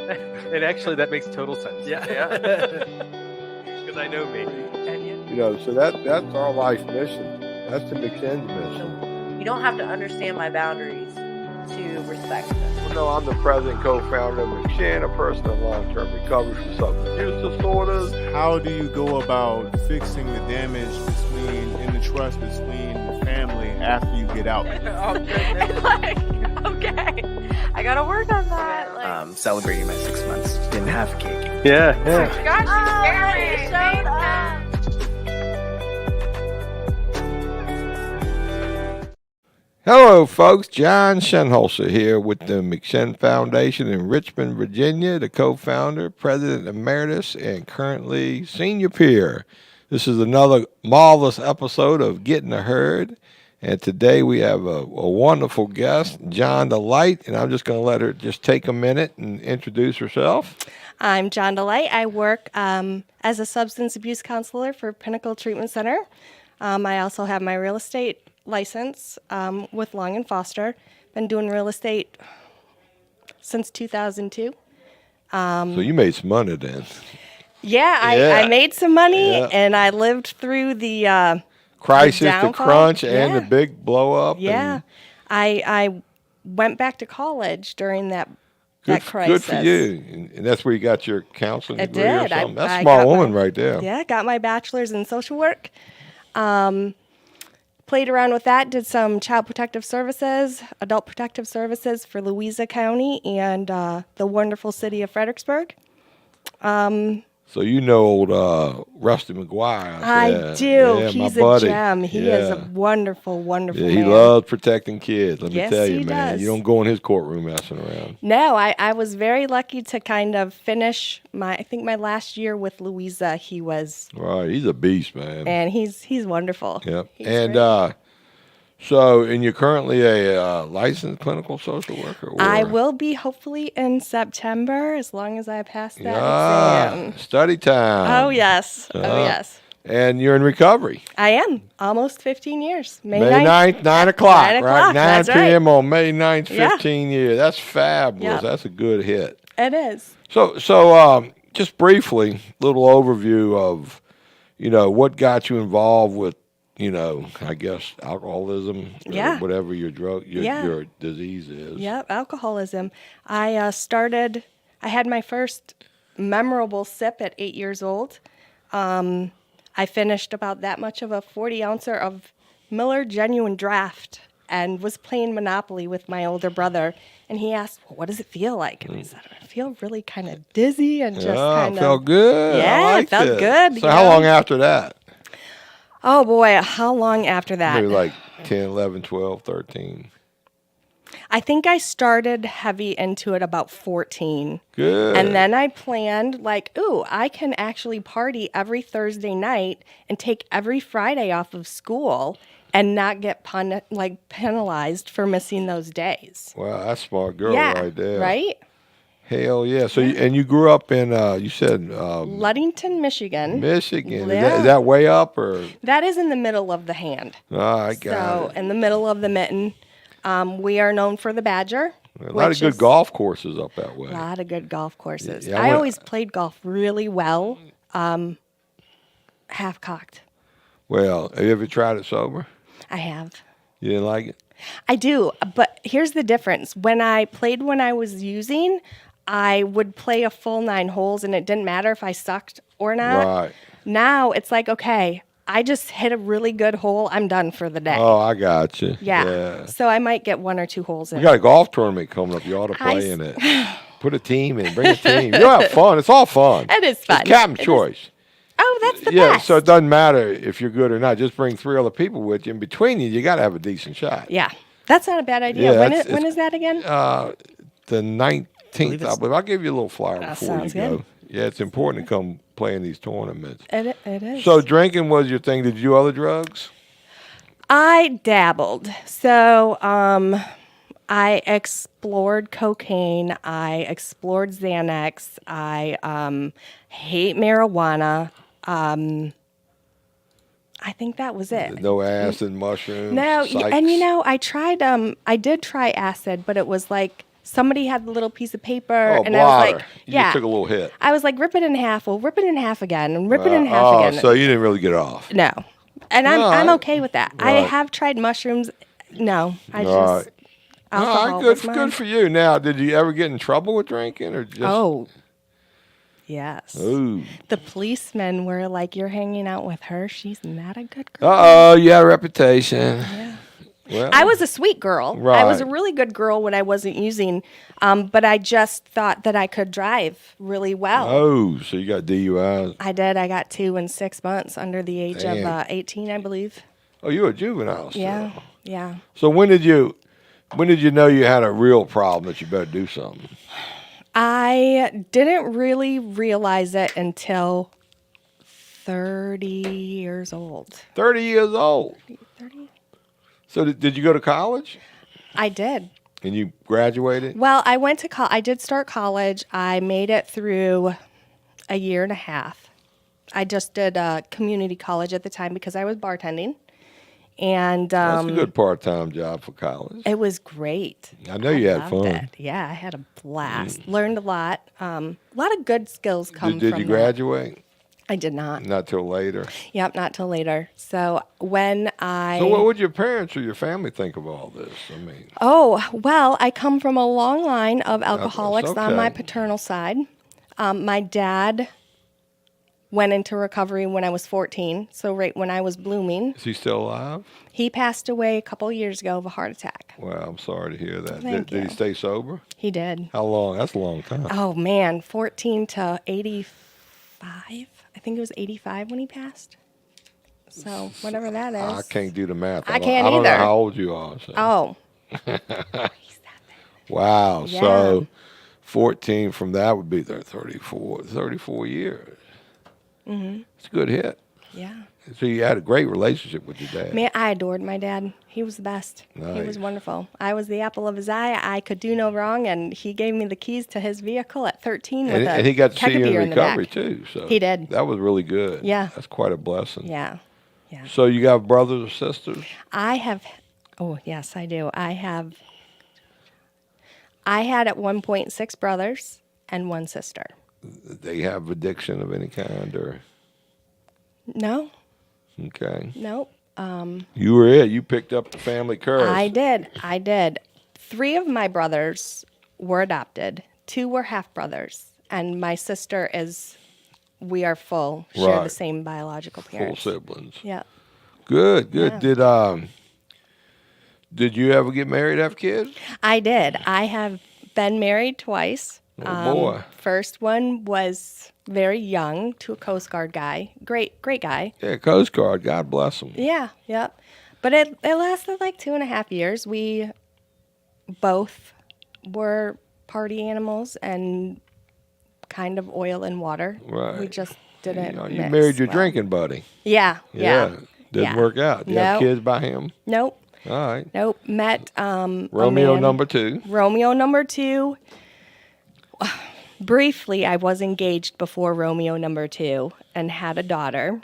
And actually, that makes total sense. Yeah. Because I know me. You know, so that's our life mission. That's the McShin's mission. You don't have to understand my boundaries to respect them. Well, no, I'm the president and co-founder of McShin, a person in long-term recovery from substance use disorders. How do you go about fixing the damage in the trust between the family after you get out? Okay, I gotta work on that. Celebrating my 6 months. Didn't have a cake. Yeah. Gosh, you showed up. Hello, folks. John Shinholser here with the McShin Foundation in Richmond, Virginia, the co-founder, president emeritus, and currently senior peer. This is another marvelous episode of Getting the Herd, and today we have a wonderful guest, Jonda Light, and I'm just going to let her just take a minute and introduce herself. I'm Jonda Light. I work as a substance abuse counselor for Pinnacle Treatment Center. I also have my real estate license with Long and Foster. Been doing real estate since 2002. So you made some money then. Yeah, I made some money, and I lived through the crisis, the the crunch, and the big blow up. Yeah, I went back to college during that crisis. Good for you. And that's where you got your counseling degree or something. That's a I smart woman right there. Yeah, got my bachelor's in social work. Played around with that, did some child protective services, adult protective services for Louisa County and the wonderful city of Fredericksburg. So you know old Rusty McGuire. I do. Yeah, He's my buddy. a gem. He is a wonderful, wonderful man. He loves protecting kids. Let me Yes, tell you, he man. does. You don't go in his courtroom messing around. No, I was very lucky to kind of finish I think my last year with Louisa. He was, Right. He's a beast, man. and he's wonderful. Yep. He's And great. and you're currently a licensed clinical social worker? Or? I will be hopefully in September, as long as I pass that exam. Study time. Oh, yes. Yes. And you're in recovery. I am. Almost 15 years. May 9th, 9 o'clock, 9 right? o'clock, 9 that's p.m. on May 9th, Yeah. 15 years. That's fabulous. Yeah. That's a good hit. It is. So just briefly, little overview of, what got you involved with, I guess alcoholism, Yeah. or whatever your your disease is. Yep, alcoholism. I had my first memorable sip at 8 years old. I finished about that much of a 40-ouncer of Miller Genuine Draft and was playing Monopoly with my older brother. And he asked, well, what does it feel like? And I said, I feel really kind of dizzy and just kind of... felt good. Yeah, I liked it felt good. So how long after that? Oh, boy, how long after that? Maybe like 10, 11, 12, 13. I think I started heavy into it about 14. Good. And then I planned I can actually party every Thursday night and take every Friday off of school and not get penalized for missing those days. Wow, that's a smart girl Yeah, right there. right? Hell yeah. So you grew up in, you said... Ludington, Michigan. Michigan. Yeah. Is that way up or? That is in the middle of the hand. Oh, I got it. In the middle of the mitten. We are known for the Badger. A lot of good golf courses up that way. A lot of good golf courses. Yeah, I always played golf really well, half-cocked. Well, have you ever tried it sober? I have. You didn't like it? I do, but here's the difference. When I played when I was using, I would play a full 9 holes, and it didn't matter if I sucked or not. Right. Now it's like, okay, I just hit a really good hole. I'm done for the day. Oh, I got you. Yeah. So I might get 1 or 2 holes in. We got a golf tournament coming up. You ought to play in it. Put a team in. Bring a team. You'll have fun. It's all fun. It is fun. It's captain's choice. Oh, that's the Yeah, best. so it doesn't matter if you're good or not. Just bring 3 other people with you. In between you got to have a decent shot. Yeah. That's not a bad idea. Yeah, when is that again? The 19th, I believe. I'll give you a little flyer That before you sounds go. good. Yeah, it's important to come play in these tournaments. It is. So drinking was your thing. Did you do other drugs? I dabbled. So I explored cocaine. I explored Xanax. I hate marijuana. I think that was it. No acid, mushrooms. No, psychs? and I tried. I did try acid, but it was like somebody had the little piece of paper, Oh, and I was blotter. like, You yeah. just took a little hit. I was like, rip it in half. Well, rip it in half again, and rip it in half again. So you didn't really get off. No, and I'm Right. okay with that. I Right. have tried mushrooms. No, I just Right. alcohol All right, was mine. good for you. Now, did you ever get in trouble with drinking, or just? Oh, yes. Ooh. The policemen were like, "You're hanging out with her. She's not a good girl." You had a reputation. Yeah. Well, I was a sweet girl. I was a Right. really good girl when I wasn't using, but I just thought that I could drive really well. Oh, so you got DUIs? I did. I got 2 in 6 months under the age Damn. of 18, I believe. Oh, you were a juvenile. Still. Yeah, yeah. So when did you know you had a real problem that you better do something? I didn't really realize it until 30 years old. 30 years old. 30? So did you go to college I did. and you graduated? Well, I went to I did start college. I made it through a year and a half. I just did community college at the time because I was bartending. And That's a good part-time job for college. it was great. I know you had Loved fun. it. Yeah, I had a blast. Learned a lot. A lot of good skills come Did from you that. graduate? I did not. Not till later. Yep, not till later. So when I So what would your parents or your family think of all this? I mean, Oh, well, I come from a long line of alcoholics okay. on my paternal side. My dad went into recovery when I was 14, so right when I was blooming. is he still alive? He passed away a couple years ago of a heart attack. Well, I'm sorry to hear that. Thank Did he you. stay sober? He did. How long? That's a long time. Oh, man, 14 to 85. I think it was 85 when he passed. So whatever that is. I can't do the math. I can't I don't know either. how old you are. So. Oh, Wow. Yeah. So 14 from that would be 34 years. Mm-hmm. It's a good hit. yeah. So you had a great relationship with your dad. Man, I adored my dad. He was the best. He Nice. was wonderful. I was the apple of his eye. I could do no wrong, and he gave me the keys to his vehicle at 13 with And he got to keg see of you in beer in the back. recovery too. So He did. That was really good. Yeah. That's quite a blessing. Yeah, yeah. So you got brothers or sisters? I have. Oh yes, I do. I had at one point 6 brothers and 1 sister. They have addiction of any kind, or No, okay? nope. You were it. You picked up the family curse. I did. 3 of my brothers were adopted. 2 were half brothers, and my sister is. We are full. Share Right. the same biological Full parents. siblings. Yeah. Good. Yeah. Did you ever get married, have kids? I did. I have been married twice. Oh, boy. First one was very young to a Coast Guard guy. Great guy. Yeah, Coast Guard. God bless them. Yeah, yep. But it lasted like 2.5 years. We both were party animals and kind of oil and water. Right. We just didn't. You mix married your well. drinking buddy. Yeah, yeah. Didn't Yeah. work out. Did you have Nope. kids by him? Nope. All right. Nope. Met Romeo a man, number 2. Romeo number 2. Briefly, I was engaged before Romeo number 2 and had a daughter.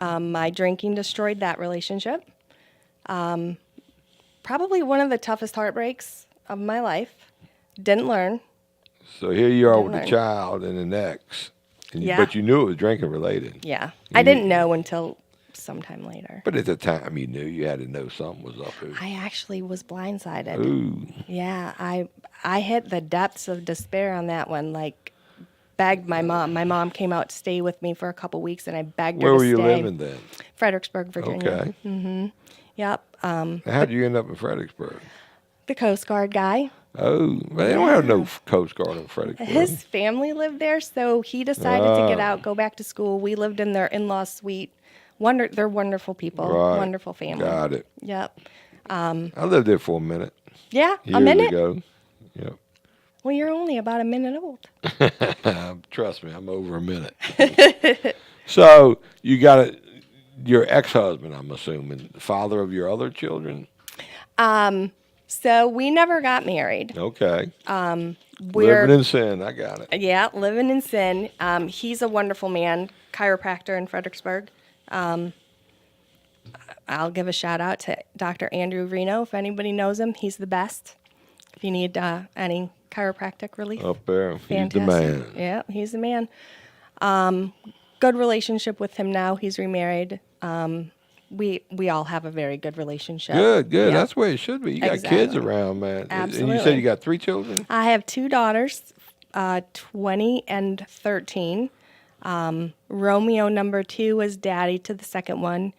My drinking destroyed that relationship. Probably one of the toughest heartbreaks of my life. Didn't learn. So here you are with Right. the child and the ex. Yeah. But you knew it was drinking related. Yeah. I didn't know until sometime later. But at the time you knew you had to know something was up here. I actually was blindsided. Ooh. Yeah, I hit the depths of despair on that one. Like, begged my mom. My mom came out to stay with me for a couple weeks, and I begged her Where to were you stay. living then? Fredericksburg, Virginia. Okay. Yep. Now, how'd you end up in Fredericksburg? The Coast Guard guy. Oh, but they don't have no Coast Guard in Fredericksburg. His family lived there, so he decided to get out, go back to school. We lived in their in-law suite. They're wonderful people. Right. Wonderful family. Got it. Yep. I lived there for a minute. Yeah, Years a minute. ago. Yep. Well, you're only about a minute old. Trust me, I'm over a minute. So you got your ex-husband, I'm assuming, the father of your other children? So we never got married. Okay. We're Living in sin, I got it. Yeah, living in sin. He's a wonderful man, chiropractor in Fredericksburg. I'll give a shout out to Dr. Andrew Reno. If anybody knows him, he's the best. If you need any chiropractic relief. Up there. He's the Fantastic. man. Yeah, he's the man. Good relationship with him now. He's remarried. We all have a very good relationship. Good. Yeah. That's the way it should be. You got kids around, man. And you said Absolutely. you got 3 children? I have 2 daughters, 20 and 13. Romeo number 2 was daddy to the second one.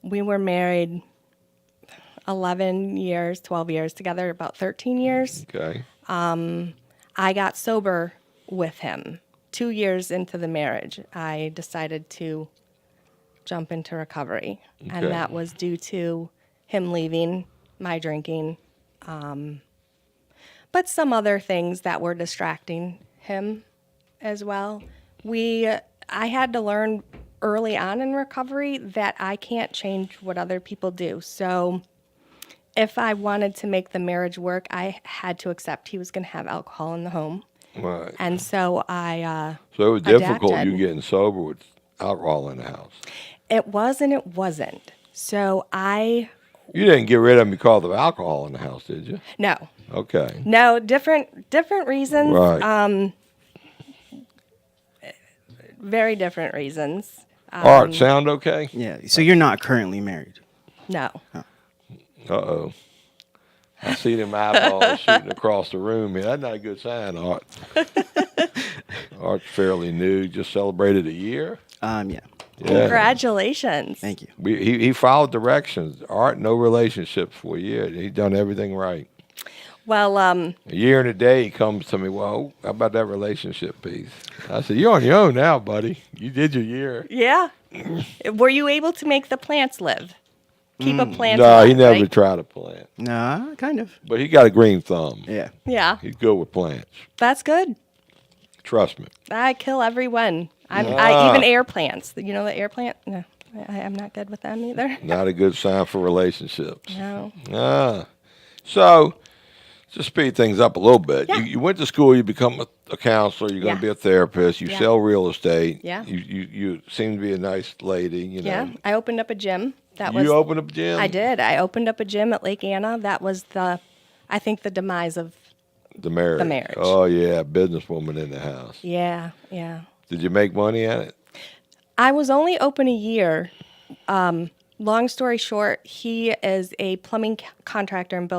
We were married 11 years, 12 years together, about 13 years. Okay. I got sober with him 2 years into the marriage. I decided to jump into recovery, Okay. and that was due to him leaving, my drinking, but some other things that were distracting him as well. I had to learn early on in recovery that I can't change what other people do. So if I wanted to make the marriage work, I had to accept he was going to have alcohol in the home. Right. And so I So it was difficult adapted. you getting sober with alcohol in the house. It was and it wasn't. So You didn't get rid of him because of alcohol in the house, did you? no, Okay. different reasons. Right. Very different reasons. Art, sound okay? Yeah. So you're not currently married. No. Uh-oh. I see them eyeballs shooting across the room here. That's not a good sign, Art. Art's fairly new. Just celebrated a year. Yeah. Yeah. Congratulations. Thank you. He followed directions. Art, no relationships for a year. He's done everything right. Well, A year and a day, he comes to me, well, how about that relationship piece? I said, you're on your own now, buddy. You did your year. yeah. Were you able to make the plants live? Keep a plant No, alive, he never right? tried a plant. Nah, kind of. But he got a green thumb. Yeah. Yeah, He's good with plants. that's good. Trust me. I kill everyone. I Ah. even air plants. You know the air plant? No, I'm not good with them either. Not a good sign for relationships. No. So, to speed things up a little bit, Yeah. you went to school, you become a counselor, you're going to Yeah. be a therapist, you Yeah. sell real estate. Yeah. You seem to be a nice lady, you know. Yeah, I opened up a gym. That was You opened up a gym? I did. I opened up a gym at Lake Anna. That was I think the demise of. The marriage. marriage. Oh, yeah, businesswoman in the house. Yeah. Did you make money at it? I was only open a year. Long story short, he is a plumbing contractor and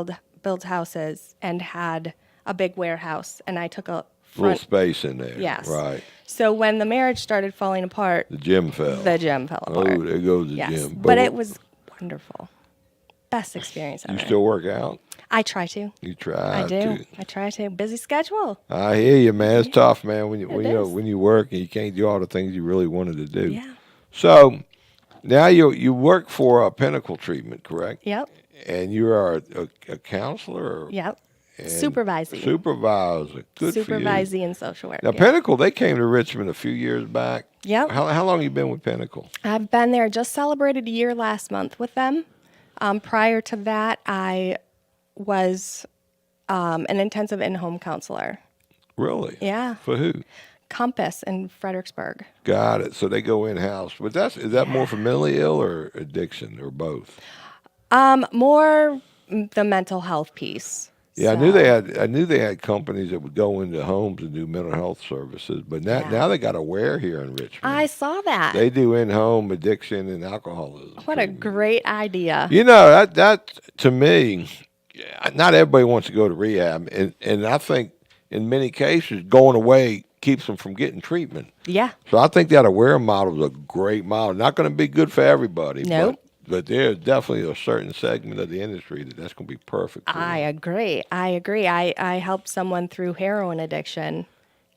builds houses and had a big warehouse, and I took a Little front. space in there. Yes. Right. So when the marriage started falling apart, The gym fell. the gym fell Oh, apart. there goes the Yes, gym. but it was wonderful. Best experience You ever. still work out? I try to. You try I do. to. I try to. Busy schedule. I hear you, man. It's tough, man, when you is. when you work and you can't do all the things you really wanted to do. Yeah. So now you work for Pinnacle Treatment, correct? Yep. And you are a counselor? Or, Yep. and Supervising. Supervisor. Good for you. Supervising in social work. Now, yeah. Pinnacle, they came to Richmond a few years back. Yep. How long you been with Pinnacle? I've been there, just celebrated a year last month with them. Prior to that, I was an intensive in-home counselor. Really? Yeah. For who? Compass in Fredericksburg. Got it. So they go in-house. But is that more for mentally ill or addiction or both? More the mental health piece. Yeah, So, I knew they had companies that would go into homes and do mental health services, but now they got Aware here in Richmond. I saw that. They do in-home addiction and alcoholism. What a treatment. great idea. You know, that to me, not everybody wants to go to rehab, and I think in many cases going away keeps them from getting treatment. Yeah. So I think that Aware model is a great model. Not going to be good for everybody. Nope. But there's definitely a certain segment of the industry that's going to be perfect for. I agree. I helped someone through heroin addiction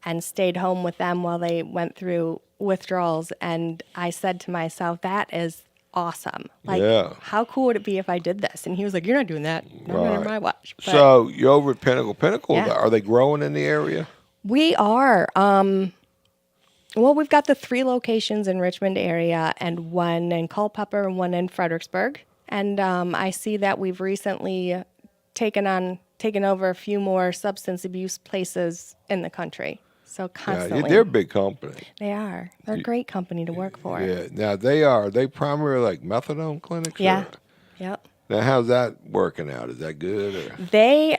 and stayed home with them while they went through withdrawals. And I said to myself, that is awesome. Like, Yeah. how cool would it be if I did this? And he was like, you're not doing that. Not under Right. my watch. But So you're over at Pinnacle. Pinnacle, Yeah. are they growing in the area? we are. Well, we've got the 3 locations in Richmond area and 1 in Culpeper and 1 in Fredericksburg. And I see that we've recently taken over a few more substance abuse places in the country. So constantly. Yeah, they're a big company. They are. They're a great company to work for. Yeah. Now are they primarily like methadone clinics? Yeah. Or? Yep. Now how's that working out? Is that good or?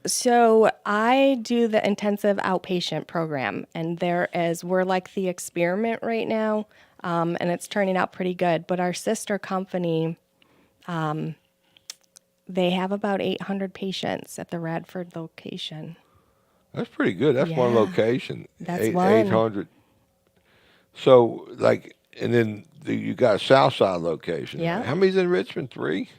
So I do the intensive outpatient program, and we're like the experiment right now, and it's turning out pretty good. But our sister company, they have about 800 patients at the Radford location. That's pretty good. That's one Yeah, location. that's one. 800. So, like, and then you got Southside location. Yeah. How many's in Richmond? 3?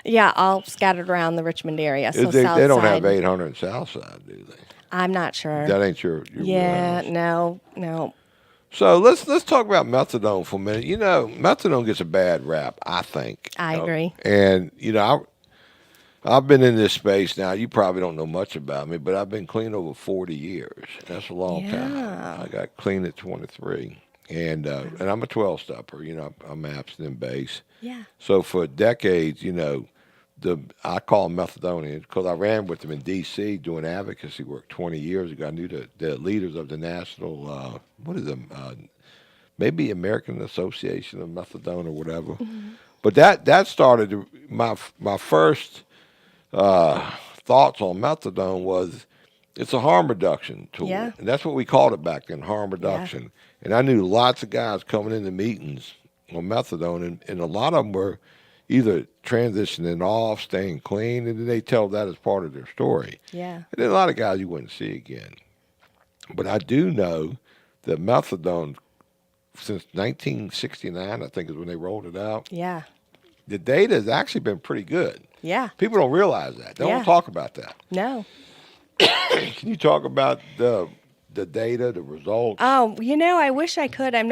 Yeah, all scattered around the Richmond area. So They south don't side. have 800 in Southside, do they? I'm not sure. That ain't your Yeah, wheelhouse. no. So let's talk about methadone for a minute. You know, methadone gets a bad rap, I think. I agree. And you know, I've been in this space now. You probably don't know much about me, but I've been clean over 40 years. That's a long time. Yeah. I got clean at 23, and I'm a 12-stepper. You know, I'm abstinent base. Yeah. So for decades, you know, I call them methadonians because I ran with them in D.C. doing advocacy work 20 years ago. I knew the leaders of the national, maybe American Association of Methadone or whatever. Mm-hmm. But that started my first thoughts on methadone was it's a harm reduction tool. Yeah. And that's what we called it back then, harm reduction. Yeah. And I knew lots of guys coming into meetings on methadone, and a lot of them were either transitioning off, staying clean, and then they tell that as part of their story. Yeah. And then a lot of guys you wouldn't see again. But I do know that methadone, since 1969, I think is when they rolled it out. Yeah. The data has actually been pretty good. Yeah. People don't realize that. They don't talk about that. No. Can you talk about the data, the results? Oh, you know, I wish I could. I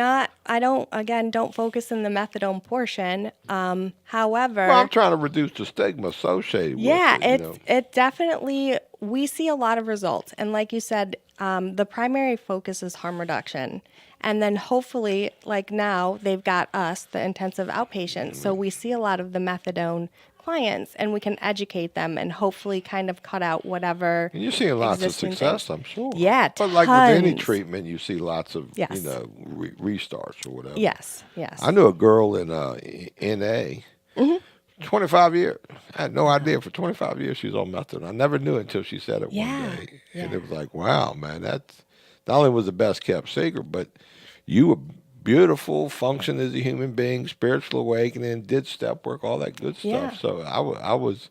don't focus in the methadone portion. However, well, I'm trying to reduce the stigma associated with it. It definitely, we see a lot of results. And like you said, the primary focus is harm reduction. And then hopefully, like now, they've got us, the intensive outpatients. So we see a lot of the methadone clients, and we can educate them and hopefully kind of cut out whatever. And you're seeing lots of success, I'm sure. Yeah, tons. But like with any treatment, you see lots of restarts or whatever. Yes. I knew a girl in NA, 25 years. I had no idea for 25 years she was on methadone. I never knew until she said it one day. Yeah. And it was like, wow, man, that's not only was the best kept secret, but you were beautiful, functioned as a human being, spiritual awakening, did step work, all that good stuff. Yeah. So I was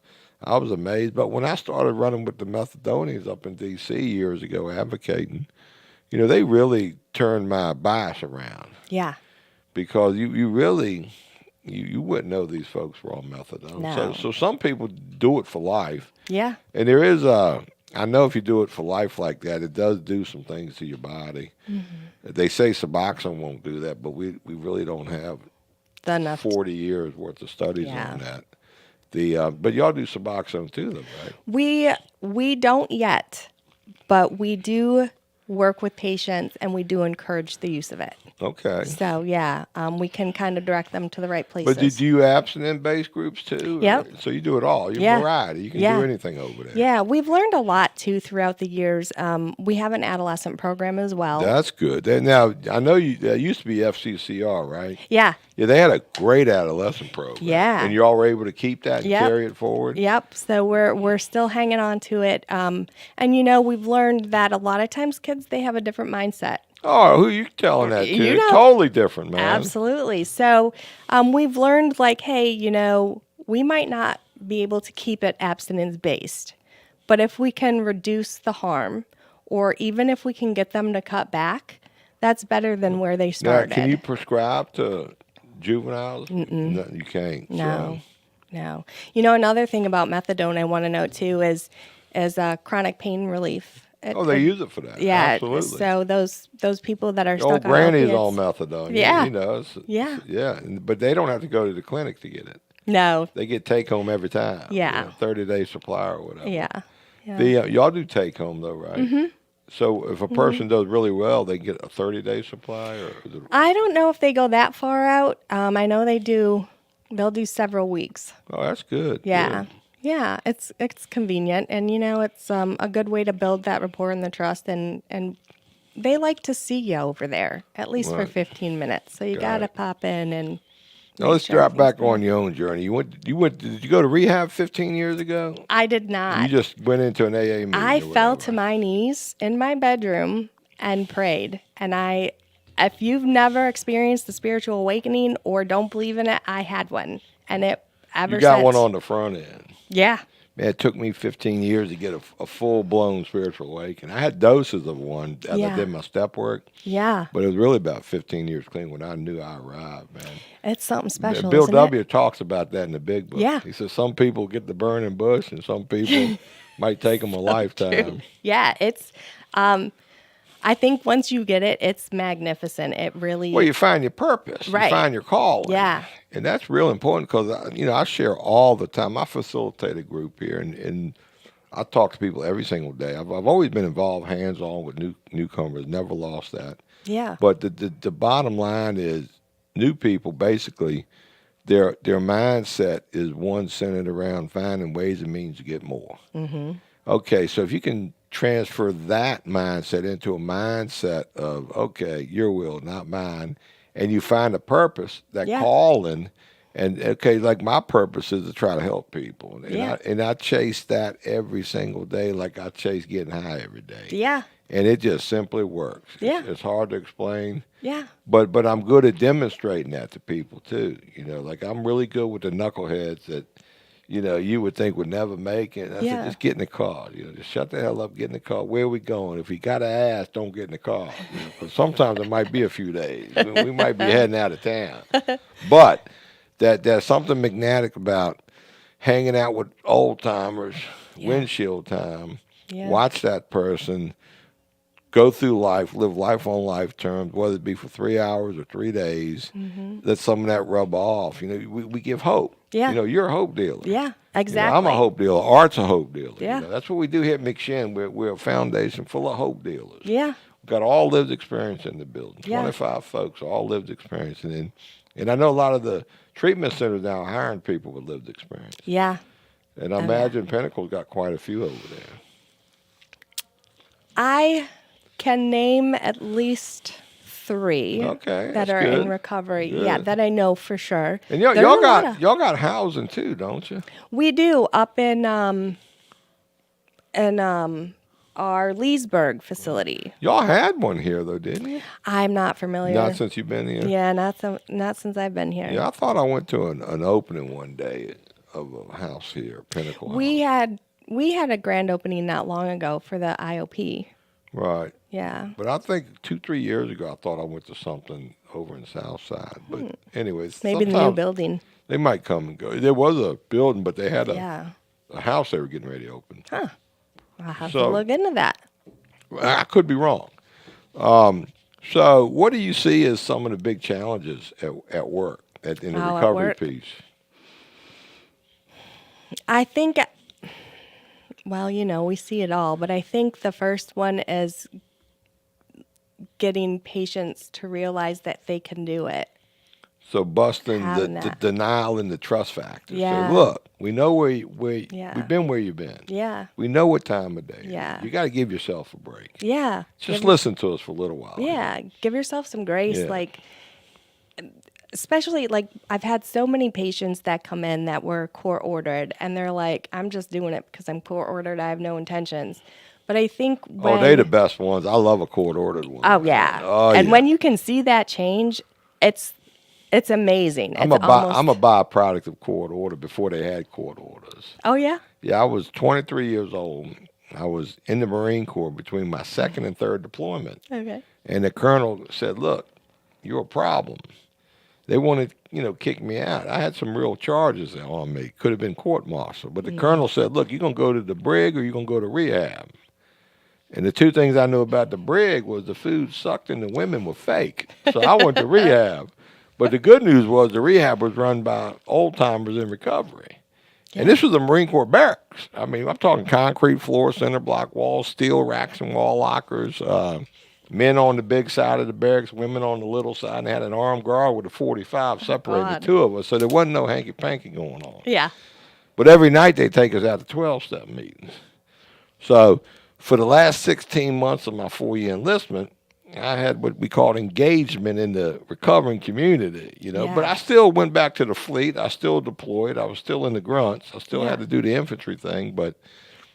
amazed. But when I started running with the methadonians up in D.C. years ago, advocating, you know, they really turned my bias around. Yeah. Because you really you wouldn't know these folks were on methadone. No. So some people do it for life. Yeah. And there is I know if you do it for life like that, it does do some things to your body. Mm-hmm. They say Suboxone won't do that, but we really don't have 40 years worth of studies on that. But y'all do Suboxone too, though, right? We don't yet, but we do work with patients and we do encourage the use of it. Okay. So we can kind of direct them to the right places. But did you abstinent-based groups too? Yep. So you do it all. You're variety. You can do anything over there. Yeah, we've learned a lot too throughout the years. We have an adolescent program as well. That's good. Now I know that used to be FCCR, right? Yeah. Yeah, they had a great adolescent program. Yeah. And you all were able to keep that and carry it forward? Yep. So we're still hanging on to it. And you know, we've learned that a lot of times kids, they have a different mindset. Oh, who you telling that to? You know, totally different, man. Absolutely. So we've learned, like, hey, you know, we might not be able to keep it abstinence-based, but if we can reduce the harm, or even if we can get them to cut back, that's better than where they started. Now, can you prescribe to juveniles? No, you can't. No. You know, another thing about methadone I want to note, too, is chronic pain relief. They use it for that. Yeah, absolutely. So those people that are stuck old on granny's opiates, on methadone. Yeah. You know. Yeah. But they don't have to go to the clinic to get it. No. They get take home every time. Yeah. 30-day supply or whatever. Yeah. Y'all do take home though, right? Mm-hmm. So if a person does really well, they get a 30-day supply, or is it... I don't know if they go that far out. I know they do. They'll do several weeks. Oh, that's good. Yeah. Good. Yeah, it's convenient, and you know, it's a good way to build that rapport and the trust, and they like to see you over there at least for 15 minutes. So you got to pop in and Now let's drop back on your own journey. Did you go to rehab 15 years ago? I did not. You just went into an AA meeting. I fell to my knees in my bedroom and prayed. And if you've never experienced the spiritual awakening or don't believe in it, I had one. And it ever since. You got one on the front end. Yeah. Man, it took me 15 years to get a full-blown spiritual awakening. I had doses of one as I did my step work. Yeah. But it was really about 15 years clean when I knew I arrived, man. It's something special, Bill isn't W. it? talks about that in the big book. Yeah. He says some people get the burning bush and some people might take them a lifetime. Yeah, it's... I think once you get it, it's magnificent. It really... Well, you find your purpose. Right. You find your calling. Yeah. And that's real important because, I share all the time. I facilitate a group here, and I talk to people every single day. I've always been involved hands-on with newcomers, never lost that. Yeah. But the bottom line is new people, basically, their mindset is one centered around finding ways and means to get more. Mm-hmm. Okay, so if you can transfer that mindset into a mindset of, okay, your will, not mine, and you find a purpose, that calling, and okay, like my purpose is to try to help people, and I chase that every single day, like I chase getting high every day. Yeah. And it just simply works. Yeah. It's hard to explain. Yeah. But I'm good at demonstrating that to people too. Like I'm really good with the knuckleheads that you would think would never make it. I said, just get in the car. Just shut the hell up, get in the car. Where are we going? If we got to ask, don't get in the car. Because sometimes it might be a few days. We might be heading out of town. But there's something magnetic about hanging out with old timers, windshield time. Yeah. Watch that person go through life, live life on life terms, whether it be for 3 hours or 3 days. Mm-hmm. Let some of that rub off. We give hope. Yeah. You're a hope dealer. Yeah, exactly. I'm a hope dealer. Art's a hope dealer. Yeah. That's what we do here at McShin. We're a foundation full of hope dealers. Yeah. We've got all lived experience in the building. 25 folks, all lived experience. And I know a lot of the treatment centers now are hiring people with lived experience. Yeah. And I imagine Pinnacle's got quite a few over there. I can name at least 3 that are in recovery. Good. Yeah, that I know for sure. And y'all got housing too, don't you? We do up in our Leesburg facility. Y'all had one here though, didn't you? I'm not familiar. Not since you've been here. Yeah, not since I've been here. Yeah, I thought I went to an opening one day of a house here, Pinnacle. We had a grand opening not long ago for the IOP. Right. Yeah. But I think 2-3 years ago, I thought I went to something over in Southside. But anyways, maybe the new building. They might come and go. There was a building, but they had a house they were getting ready to open. Huh. I'll have to look into that. I could be wrong. So what do you see as some of the big challenges at work, in the recovery piece? I think, well, we see it all, but I think the first one is getting patients to realize that they can do it. So busting the denial and the trust factor. Yeah. So look, we know we've been where you've been. Yeah. We know what time of day. Yeah. You got to give yourself a break. Yeah. Just listen to us for a little while. Yeah. Give yourself some grace. Yeah. Especially, I've had so many patients that come in that were court-ordered, and they're like, I'm just doing it because I'm court-ordered. I have no intentions. But I think they're the best ones. I love a court-ordered one. Oh, yeah. And when you can see that change, it's amazing. I'm a byproduct of court order before they had court orders. Oh, yeah? Yeah, I was 23 years old. I was in the Marine Corps between my second and third deployment. Okay. And the colonel said, look, you're a problem. They wanted, kick me out. I had some real charges on me. Could have been court-martialed. But the colonel said, look, you're going to go to the brig or you're going to go to rehab. And the 2 things I knew about the brig was the food sucked and the women were fake. So I went to rehab. But the good news was the rehab was run by old-timers in recovery. Yeah. And this was the Marine Corps barracks. I mean, I'm talking concrete floors, center block walls, steel racks and wall lockers, men on the big side of the barracks, women on the little side, and they had an armed guard with a 45 separating the 2 of us, so there wasn't no hanky-panky going on. Yeah. But every night they take us out to 12-step meetings. So for the last 16 months of my 4-year enlistment, I had what we called engagement in the recovering community, Yeah. but I still went back to the fleet. I still deployed. I was still in the grunts. I still Yeah. had to do the infantry thing, but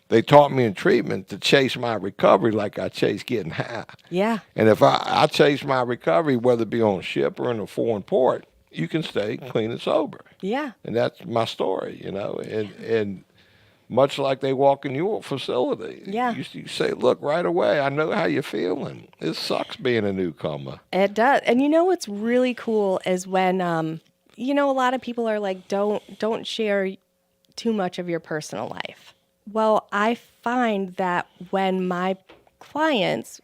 they taught me in treatment to chase my recovery like I chase getting high. Yeah. And if I chase my recovery, whether it be on a ship or in a foreign port, you can stay clean and sober. Yeah. And that's my story, and much like they walk in your facility. Yeah. You say, look, right away, I know how you're feeling. It sucks being a newcomer. It does. And what's really cool is when a lot of people are like, don't share too much of your personal life. Well, I find that when my clients,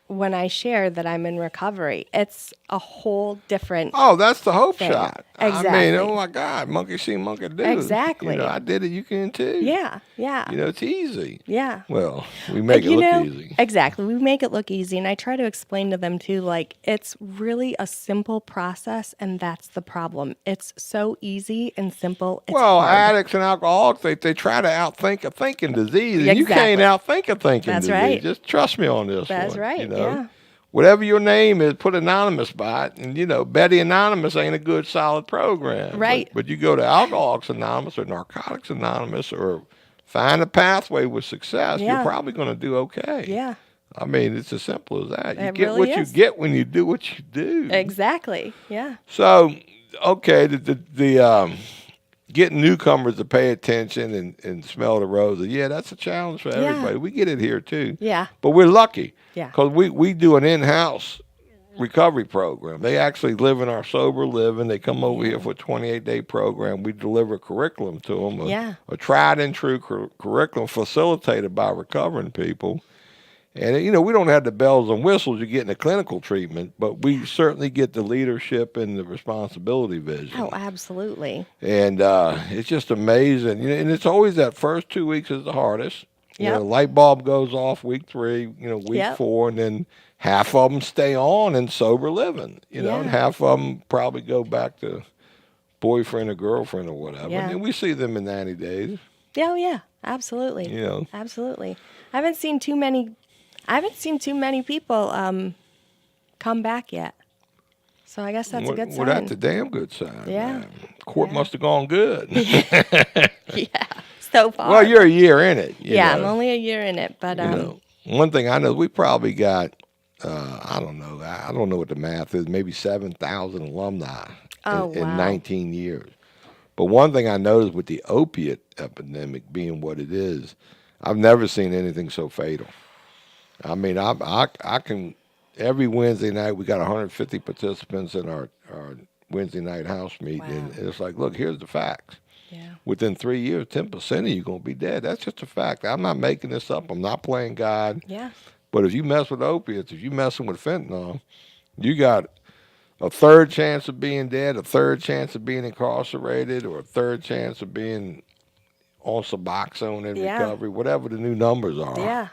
when I share that I'm in recovery, it's a whole different. Oh, that's the hope thing. shot. Exactly. I mean, oh my God, monkey see, monkey do. Exactly. I did it, you can too. Yeah. Yeah. It's easy. Yeah. Well, we make it look easy. Exactly. We make it look easy. And I try to explain to them too, like, it's really a simple process, and that's the problem. It's so easy and simple. It's hard. Addicts and alcoholics, they try to outthink a thinking disease. And you can't Exactly. outthink a thinking That's disease. right. Just trust me on this That's one. right, yeah. Whatever your name is, put Anonymous by it. And, Betty Anonymous ain't a good, solid program. Right. But you go to Alcoholics Anonymous or Narcotics Anonymous or find a pathway with success, Yeah. you're probably going to do okay. Yeah. I mean, it's as simple as that. You It get really what is. you get when you do what you do. Exactly. Yeah. So, okay, the getting newcomers to pay attention and smell the roses, that's a challenge for everybody. We get it here too. Yeah. But we're lucky. Yeah. Because we do an in-house recovery program. They actually live in our sober living. They come over here for a 28-day program. We deliver curriculum to them, a tried and true curriculum facilitated by recovering people. And, we don't have the bells and whistles you get in the clinical treatment, but we certainly get the leadership and the responsibility vision. Oh, absolutely. And it's just amazing. And it's always that first 2 weeks is the hardest. Yep. The light bulb goes off week 3, week Yep. 4, and then half of them stay on in sober living, and half of them probably go back to boyfriend or girlfriend or whatever. Yeah. And we see them in 90 days. Oh, yeah. Absolutely. Absolutely. I haven't seen too many people come back yet. So I guess that's a good sign. Well, that's a damn good sign. Yeah. Man. Court must have gone good. Yeah. So far. Well, you're a year in it. you Yeah, know. I'm only a year in it, but One thing I know, we probably got, I don't know what the math is, maybe 7,000 alumni in 19 years. But one thing I noticed with the opiate epidemic being what it is, I've never seen anything so fatal. I mean, I can, every Wednesday night, we got 150 participants in our Wednesday night house meeting. Wow. And it's like, look, here's the facts. yeah. Within 3 years, 10% of you going to be dead. That's just a fact. I'm not making this up. I'm not playing God. Yeah. But if you mess with opiates, if you messing with fentanyl, you got a third chance of being dead, a third chance of being incarcerated, or a third chance of being on Suboxone in Yeah. recovery, whatever the new numbers are. Yeah.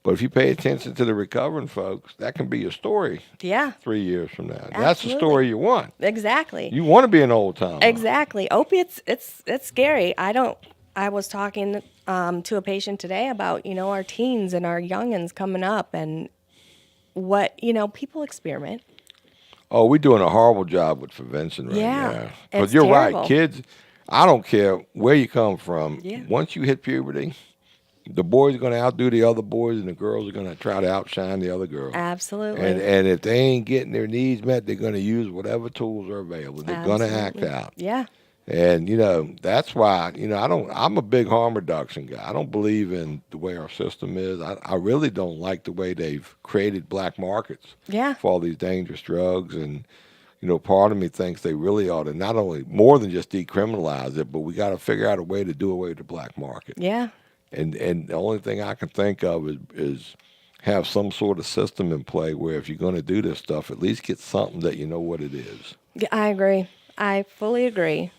But if you pay attention to the recovering folks, that can be your story Yeah. 3 years from now. That's the Absolutely. story you want. Exactly. You want to be an old timer. Exactly. Opiates, it's scary. I was talking to a patient today about, our teens and our youngins coming up and what, people experiment. Oh, we're doing a horrible job with prevention right Yeah, now. it's Because you're terrible. right. Kids, I don't care where you come from. Yeah. Once you hit puberty, the boys are going to outdo the other boys and the girls are going to try to outshine the other girls. Absolutely. And if they ain't getting their needs met, they're going to use whatever tools are available. They're going to act Absolutely. out. Yeah. And, that's why, I'm a big harm reduction guy. I don't believe in the way our system is. I really don't like the way they've created black markets Yeah. for all these dangerous drugs. And, part of me thinks they really ought to not only more than just decriminalize it, but we got to figure out a way to do away with the black market. Yeah. And the only thing I can think of is have some sort of system in play where if you're going to do this stuff, at least get something that you know what it is. Yeah, I agree. I fully agree.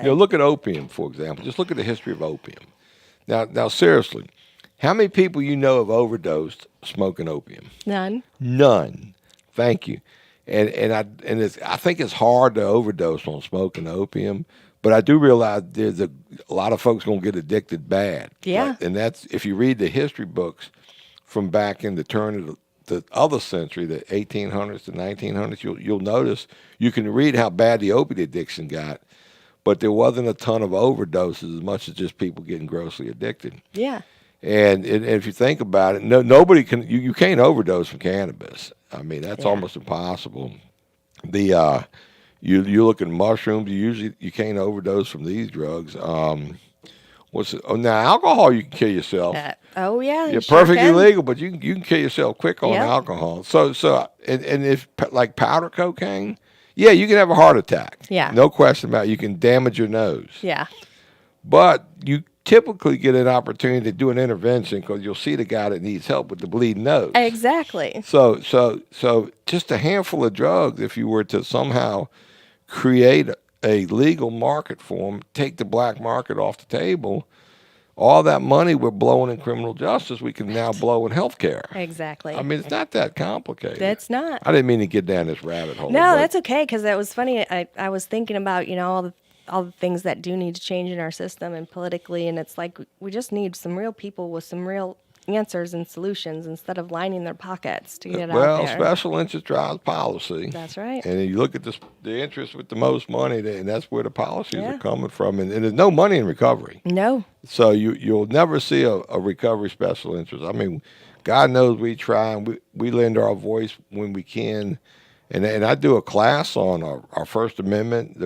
Look at opium, for example. Just look at the history of opium. Now, seriously, how many people you know have overdosed smoking opium? None. None. Thank you. And I think it's hard to overdose on smoking opium, but I do realize there's a lot of folks gonna get addicted bad. Yeah. And that's if you read the history books from back in the turn of the other century, the 1800s to 1900s, you'll notice, you can read how bad the opiate addiction got, but there wasn't a ton of overdoses as much as just people getting grossly addicted. Yeah. And if you think about it, nobody can, you can't overdose from cannabis. I mean, that's almost impossible. The you look at mushrooms, you can't overdose from these drugs. Now alcohol you can kill yourself. Oh yeah, You're sure perfectly can. legal, but you can kill yourself quick on Yep. alcohol. So and if like powder cocaine, yeah, you can have a heart attack. Yeah. No question about it. You can damage your nose. Yeah. But you typically get an opportunity to do an intervention because you'll see the guy that needs help with the bleeding nose. Exactly. So just a handful of drugs, if you were to somehow create a legal market for them, take the black market off the table, all that money we're blowing in criminal justice, we can now blow in healthcare. Exactly. I mean, it's not that complicated. It's not. I didn't mean to get down this rabbit hole. No, but that's okay, because that was funny. I was thinking about, all the things that do need to change in our system and politically, and it's like we just need some real people with some real answers and solutions instead of lining their pockets to get it out Well, there. special interest drives policy. That's right. And you look at the interest with the most money, and that's where the policies Yeah. are coming from. And there's no money in recovery. No. So you'll never see a recovery special interest. I mean, God knows we try, and we lend our voice when we can. And I do a class on our First Amendment,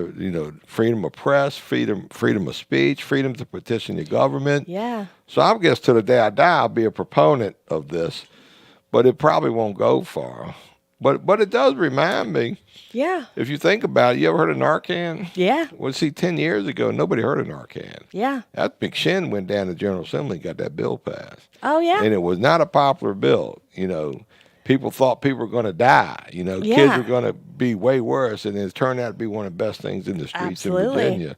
freedom of press, freedom of speech, freedom to petition your government. Yeah. So I guess to the day I die, I'll be a proponent of this, but it probably won't go far. But it does remind me, Yeah. if you think about it, you ever heard of Narcan? Yeah. Well, see, 10 years ago, nobody heard of Narcan. Yeah. That McShin went down to General Assembly and got that bill passed. Oh yeah. And it was not a popular bill. People thought people were going to die. Kids Yeah. were going to be way worse, and it turned out to be one of the best things in the streets Absolutely. in Virginia.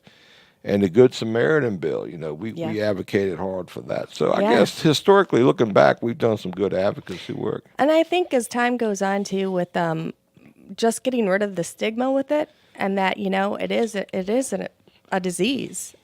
And the Good Samaritan bill, we advocated hard for that. So I guess historically, looking back, we've done some good advocacy work. And I think as time goes on too, with just getting rid of the stigma with it, and that it is a disease.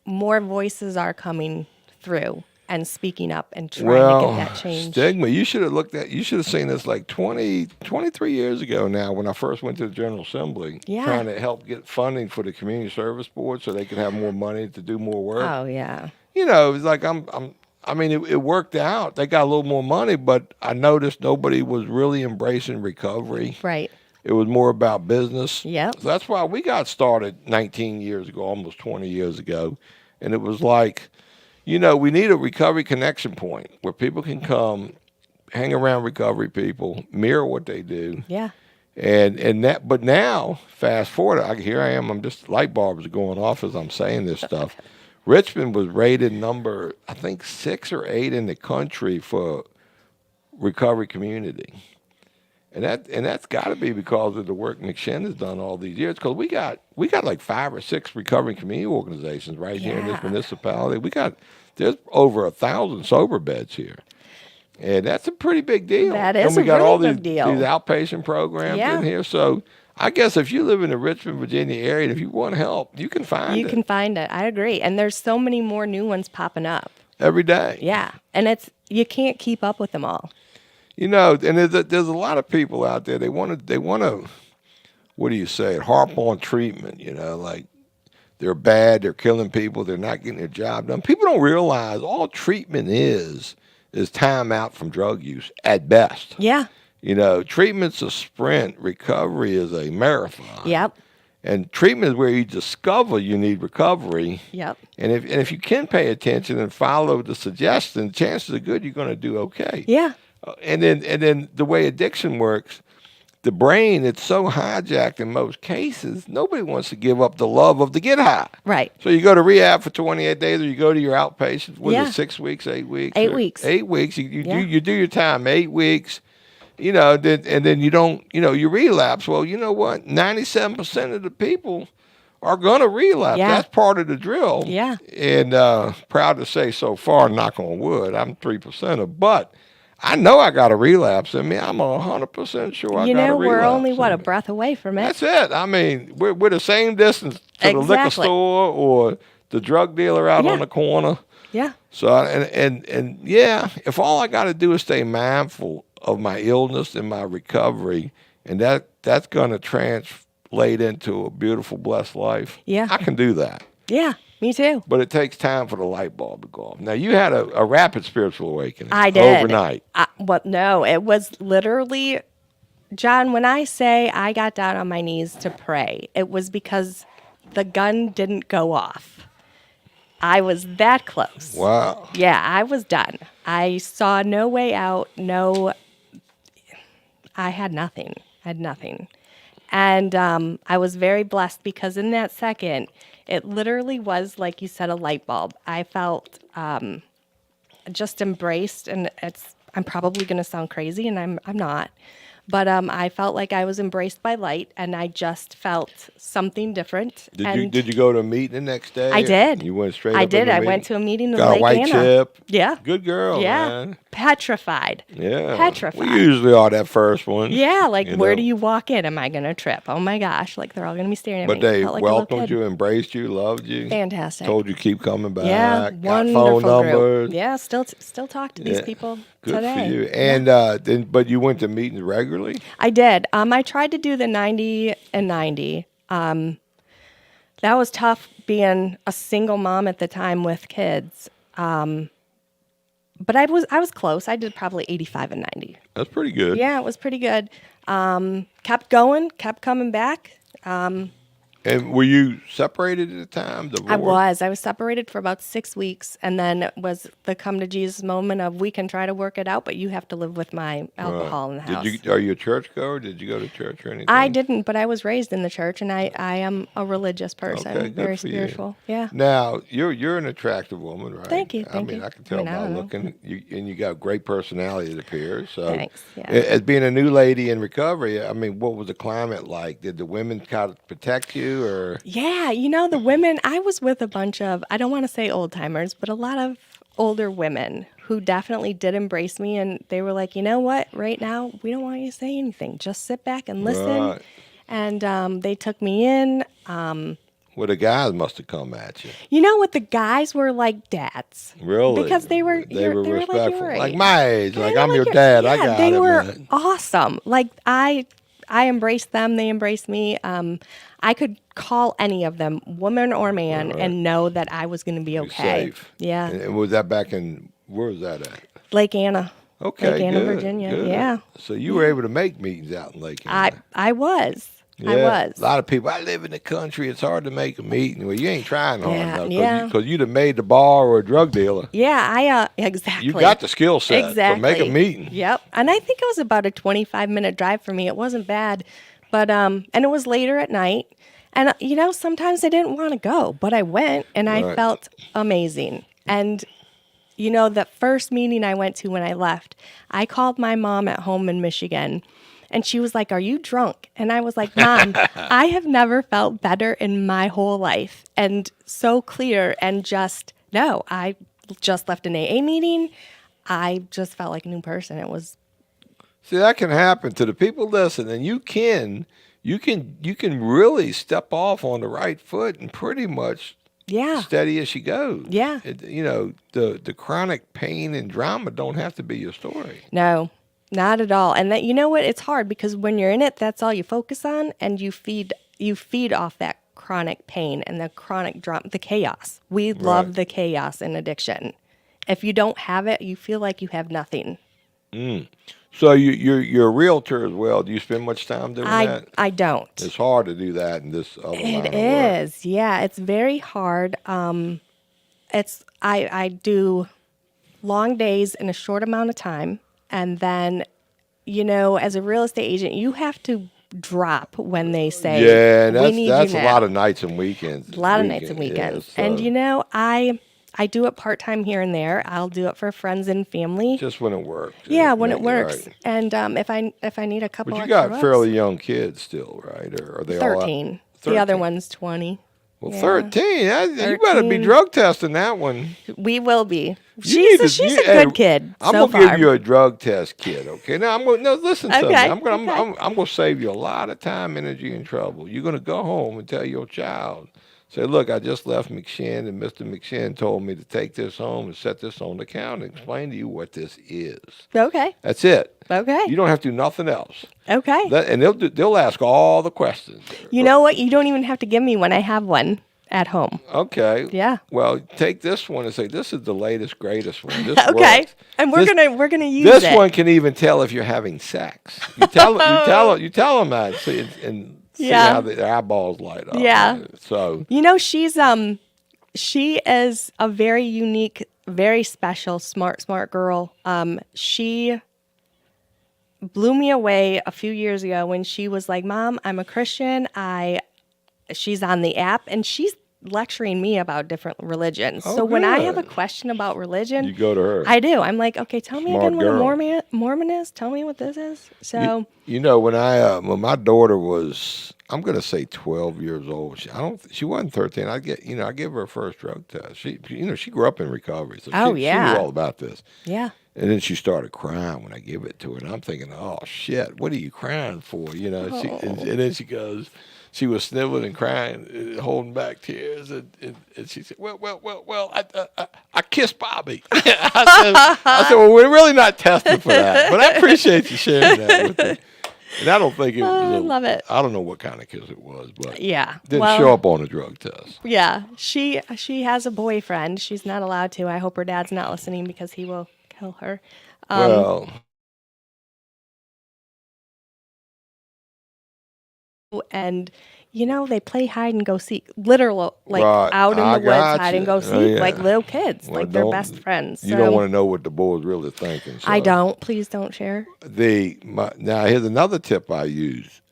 More voices are coming through and speaking up and trying to get that change. Stigma. You should have seen this like 23 years ago now when I first went to the General Assembly, Yeah. trying to help get funding for the Community Service Board so they could have more money to do more work. Oh yeah. It's like it worked out. They got a little more money, but I noticed nobody was really embracing recovery. Right. It was more about business. Yep. So that's why we got started 19 years ago, almost 20 years ago. And it was like, we need a recovery connection point where people can come, hang around recovery people, mirror what they do. Yeah. But now, fast forward, here I am, I'm just, light bulbs are going off as I'm saying this stuff. Richmond was rated number, I think, 6 or 8 in the country for recovery community. And that's got to be because of the work McShin has done all these years. Because we got like 5 or 6 recovery community organizations right here in this municipality. There's over 1,000 sober beds here, and that's a pretty big deal. That is and we a got really all big deal. these outpatient programs Yeah. in here. So I guess if you live in the Richmond, Virginia area, and if you want help, you can find it. You can find it. I agree. And there's so many more new ones popping up. every day. Yeah. And you can't keep up with them all. And there's a lot of people out there. They want to, what do you say? Harp on treatment. Like they're bad. They're killing people. They're not getting their job done. People don't realize all treatment is time out from drug use at best. Yeah. Treatment's a sprint. Recovery is a marathon. Yep. And treatment is where you discover you need recovery. Yep. And if you can pay attention and follow the suggestions, chances are good you're going to do okay. Yeah. And then the way addiction works, the brain, it's so hijacked in most cases, nobody wants to give up the love of the get high. Right. So you go to rehab for 28 days or you go to your outpatient, what Yeah. is it, 6 weeks, 8 weeks? 8 weeks. 8 weeks. You Yeah. do your time, 8 weeks, and then you don't, you relapse. Well, you know what? 97% of the people are going to relapse. Yeah. That's part of the drill. Yeah. And proud to say so far, knock on wood, I'm 3%er, but I know I got a relapse in me. I'm 100% sure I got a relapse. We're only, in a me. breath away from it. That's it. I mean, we're the same distance to the liquor Exactly. store or the drug dealer out on the corner. Yeah. So and yeah, if all I got to do is stay mindful of my illness and my recovery, and that's going to translate into a beautiful, blessed life. Yeah. I can do that. Yeah. Me too. But it takes time for the light bulb to go off. Now you had a rapid spiritual awakening. I did. Overnight. No, it was literally, John, when I say I got down on my knees to pray, it was because the gun didn't go off. I was that close. Wow. Yeah, I was done. I saw no way out. I had nothing. And I was very blessed because in that second, it literally was, like you said, a light bulb. I felt just embraced, and I'm probably going to sound crazy, and I'm not. But I felt like I was embraced by light, and I just felt something different. Did you go to a meeting the next day? I did. You went straight I up did. in the I meeting? went to a meeting in Got Lake a white Anna. chip. Yeah. Good girl, Yeah. man. Petrified. Yeah. Petrified. We usually are that first one. Yeah, like you where know. do you walk in? Am I going to trip? Oh my gosh, like they're all going to be staring at But me. they Felt like a little welcomed kid. you, embraced you, loved you. Fantastic. Told you keep coming back. Yeah, got wonderful phone numbers. group. Yeah, still talk to these Yeah. people Good today. for you. And but you went to meetings regularly? I did. I tried to do the 90 and 90. That was tough being a single mom at the time with kids. But I was close. I did probably 85 and 90. That's pretty good. Yeah, it was pretty good. Kept going, kept coming back. And were you separated at the time? I was separated for about 6 weeks, and then it was the come to Jesus moment of we can try to work it out, but you have to live with my alcohol in the house. Are you a churchgoer? Did you go to church or anything? I didn't, but I was raised in the church, and I am a religious person, Okay, good very for you. spiritual. Yeah. Now you're an attractive woman, right? Thank you, I thank mean, you. I can tell I don't by know. looking, and you got great personality. It appears. So, Thanks, yeah. As being a new lady in recovery, I mean, what was the climate like? Did the women kind of protect you, or? Yeah, the women, I was with a bunch of, I don't want to say old timers, but a lot of older women who definitely did embrace me. And they were like, you know what, right now, we don't want you to say anything. Just sit back and listen. Right. And they took me in. Well, the guys must have come at you. You know what? The guys were like dads. Really? Because they were respectful. like your age. Like my age. Like Kinda I'm your your- dad. Yeah, I got they it, were man. awesome. Like I embraced them. They embraced me. I could call any of them, woman or man, Right. and know that I was going to be okay. Safe. Yeah. And was that back in, where was that at? Lake Anna. Okay, Lake Anna, good, Virginia. good. Yeah. So you were able to make meetings out in Lake Anna. I was. I Yeah, was. A lot of people, I live in the country, it's hard to make a meeting. Well, you ain't trying hard Yeah, enough yeah. because you'd have made the bar or a drug dealer. Yeah, exactly. You got the skill set exactly. to make a meeting. Yep. And I think it was about a 25-minute drive for me. It wasn't bad. But and it was later at night. And sometimes I didn't want to go, but I went and I Right. felt amazing. And the first meeting I went to when I left, I called my mom at home in Michigan. And she was like, "Are you drunk?" And I was like, "Mom, I have never felt better in my whole life." And so clear and no, I just left an AA meeting. I just felt like a new person. It was. See, that can happen to the people listening. You can really step off on the right foot and pretty much Yeah. steady as she goes. Yeah. The chronic pain and drama don't have to be your story. No, not at all. And that what? It's hard because when you're in it, that's all you focus on, and you feed off that chronic pain and the chronic drama, the chaos. We love Right. the chaos in addiction. If you don't have it, you feel like you have nothing. So you're a realtor as well. Do you spend much time doing that? I don't. It's hard to do that in this other line of It work. is. Yeah, it's very hard. I do long days in a short amount of time, and then as a real estate agent, you have to drop when they say, Yeah, "We need that's you a now." lot of nights and weekends. A lot of nights and weekends. Yeah, And so I do it part time here and there. I'll do it for friends and family. just when it works. Yeah, when it Right. works. And if I need a couple But you extra got bucks, fairly young kids still, right? Or are they all 13. The other 13? one's 20. Well, Yeah. 13. You better be 13. drug testing that one. We will be. You need She's to- a hey, good kid. I'm so gonna far. give you a drug test kit, okay? Now listen to me. Okay, I'm gonna save you a lot of time, energy, and trouble. You're gonna go home and tell your child, Say, look, I just left McShin, and Mr. McShin told me to take this home and set this on the counter and explain to you what this is. Okay. That's it. Okay. You don't have to do nothing else. Okay. And they'll ask all the questions. You know what? You don't even have to give me one. I have one at home. Okay. Yeah. Well, take this one and say, this is the latest, greatest one. This Okay. works. And we're gonna use this it. one can even tell if you're having sex. You tell them that, and see how their eyeballs light up. Yeah. So You know, she is a very unique, very special, smart girl. She blew me away a few years ago when she was like, "Mom, I'm a Christian. She's on the app and she's lecturing me about different religions. Oh, so when I have a good. question about religion, you go to her. I do. I'm like, okay, tell me Smart again what girl. a Mormon is. Tell me what this is. So You know, when my daughter was, I'm going to say 12 years old. She wasn't 13. I give her a first drug test. She grew up in recovery, so Oh, she yeah. knew all about this. yeah, And then she started crying when I give it to her, and I'm thinking, oh shit, what are you crying for? You know, and then she goes. She was sniveling and crying, holding back tears, and she said, "Well, I kissed Bobby." I said, "Well, we're really not testing for that, but I appreciate you sharing that with me." And I don't think it was. I love it. I don't know what kind of kiss it was, but yeah. didn't show up on a drug test. Yeah, she has a boyfriend. She's not allowed to. I hope her dad's not listening because he will kill her. Well, And they play hide and go seek, literal, like Right. out in I the woods, hide gotcha. and go Oh, seek, yeah. like little kids, Well, like they're don't- best friends. you So don't want to know what the boy's really thinking. So. I don't. Please don't share. Now here's another tip I use.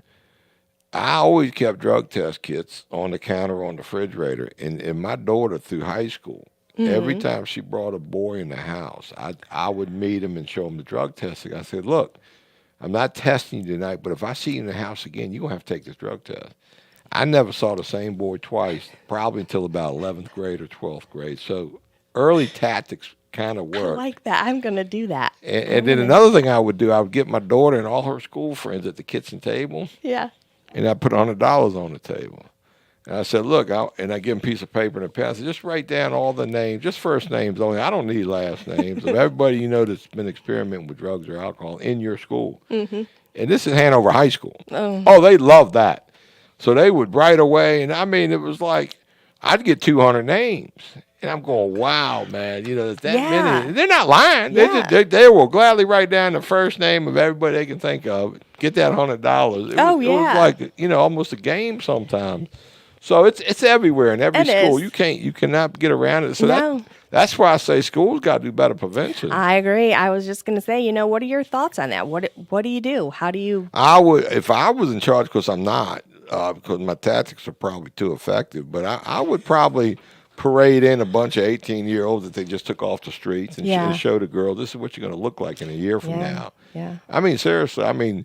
I always kept drug test kits on the counter on the refrigerator, and my daughter through high school, every time she brought a boy in the house, I would meet him and show him the drug testing. I said, "Look, I'm not testing you tonight, but if I see you in the house again, you're gonna have to take this drug test." I never saw the same boy twice, probably until about 11th grade or 12th grade. So early tactics kind of I work. like that. I'm gonna do that. And then another thing I would do, I would get my daughter and all her school friends at the kitchen table, Yeah. and I put $100 on the table. And I said, "Look," and I give them a piece of paper and a pen. I said, "Just write down all the names, just first names only. I don't need last names of everybody you know that's been experimenting with drugs or alcohol in your school." And this is Hanover High School. Oh, they love that. So they would right away, and I mean, it was like I'd get 200 names, and I'm going, "Wow, man, there's that Yeah. many." They're not lying. Yeah. They will gladly write down the first name of everybody they can think of, get that $100. It was yeah. like almost a game sometimes. So it's everywhere in every It school. is. You cannot get around it. So No. that's why I say schools got to do better prevention. I agree. I was just gonna say, what are your thoughts on that? What do you do? How do you? I would, if I was in charge, because I'm not, because my tactics are probably too effective. But I would probably parade in a bunch of 18-year-olds that they just took off the streets and Yeah. show the girl, this is what you're going to look like in a year from now. Yeah. I mean, seriously. I mean,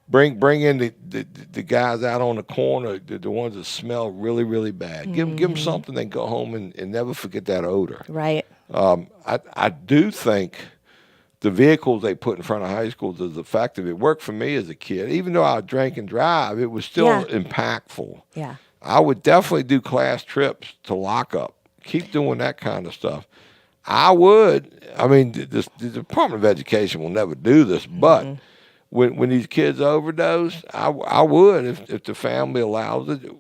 bring in the guys out on the corner, the ones that smell really, really bad. Give them something they can go home and never forget that odor. Right. I do think the vehicles they put in front of high schools is effective. It worked for me as a kid. Even though I drank and drive, it was still Yeah. impactful. Yeah. I would definitely do class trips to lockup. Keep doing that kind of stuff. I would. I mean, the Department of Education will never do this, but when these kids overdose, I would if the family allows it.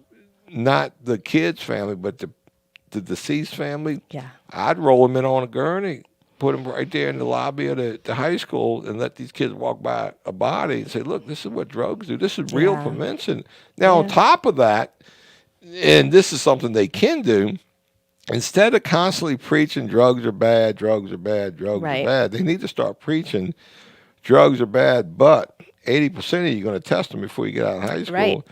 Not the kid's family, but the deceased family. Yeah. I'd roll them in on a gurney, put them right there in the lobby of the high school, and let these kids walk by a body and say, "Look, this is what drugs do. This is real Yeah. prevention." Now, on top of that, and this is something they can do, instead of constantly preaching drugs are bad, drugs are bad, drugs Right. are bad, they need to start preaching drugs are bad, but 80% of you are going to test them before you get out of high school. Right.